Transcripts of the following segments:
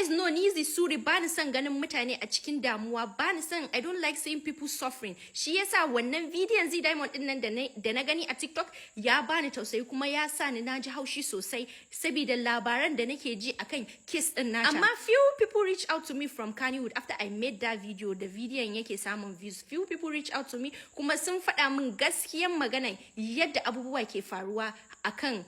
guys know ni Zeesurry ba ni son ganin mutane a cikin damuwa, ba ni son, I don't like seeing people suffering. Shi yasa wannan bidiyon Z Diamond din nan da na gani a TikTok ya bani tausayi kuma ya sa ni naji haushi sosai saboda labaran da nake ji akan kiss din nata. Amma few people reach out to me from Kannywood after I made that video. The video yake samun views. Few people reach out to me kuma sun faɗa min gaskiyan magana yadda abubuwa ke faruwa akan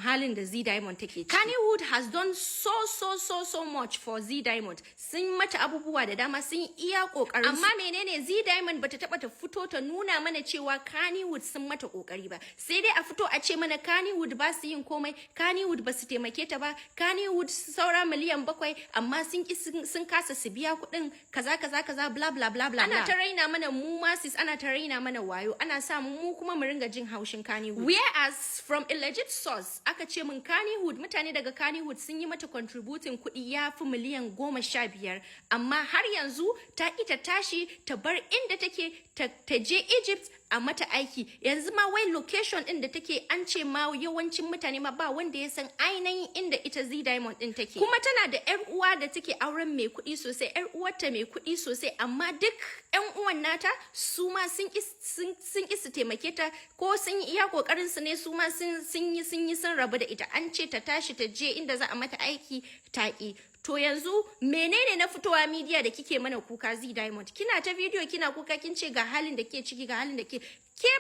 halin da Z Diamond take ciki. Kannywood has done so much for Z Diamond. Sun mata abubuwa da dama, sun iya kokarin. Amma menene Z Diamond bata taba ta fito ta nuna mana cewa Kannywood sun mata kokari ba. Sai dai a fito a ce mana Kannywood ba su yin komai, Kannywood ba su taimake ta ba, Kannywood saura miliyan 7 amma sun kasa su biya kuɗin kaza bla bla bla bla. Ana ta raina mana mu masis, ana ta raina mana wayo, ana sa mu kuma mu ringa jin haushin Kannywood. Whereas from a legit source aka ce min Kannywood, mutane daga Kannywood sun yi mata contributing kuɗi ya fi miliyan 15, amma har yanzu ta ita tashi ta bar inda take ta je Egypt a mata aiki. Yanzu ma wai location din da take an ce ma yawancin mutane ma ba wanda ya san ainihin inda ita Z Diamond din take. Kuma tana da ƴar uwa da take auren mai kuɗi sosai, ƴar uwarta mai kuɗi sosai, amma duk ƴan uwan nata su ma sun ki su taimake ta ko sun yi iya kokarin su ne, su ma sun rabu da ita. An ce ta tashi ta je inda za a mata aiki ta ki. To yanzu menene na fitowa media da kike mana kuka Z Diamond? Kina ta video kina kuka kin ce ga halin da ke ciki, ga halin da ke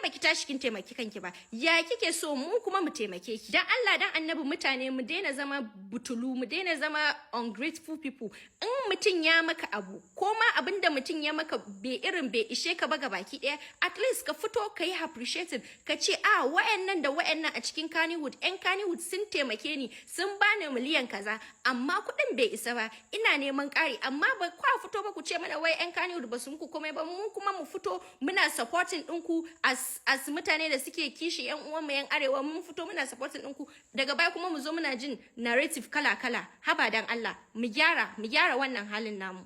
baki tashi kin taimaki kanki ba. Ya kike so mu kuma mu taimake ki? Dan Allah dan Annabi mutane mu daina zama butulu, mu daina zama ungrateful people. In mutun ya maka abu ko ma abinda mutun ya maka bai ishe ka ba baki daya, at least ka fito ka yi appreciative, ka ce wayannan da wayannan a cikin Kannywood, ƴan Kannywood sun taimake ni, sun bani miliyan kaza, amma kuɗin bai isa ba, ina neman ƙari. Amma ba kwa fito ba ku ce mana wai ƴan Kannywood ba su muku komai ba, mu kuma mu fito muna supporting ɗinku as mutane da suke kishi ƴan uwan mu ƴan arewa, mun fito muna supporting ɗinku, daga baya kuma mu zo muna jin narrative kala haba dan Allah mu gyara wannan halin namu.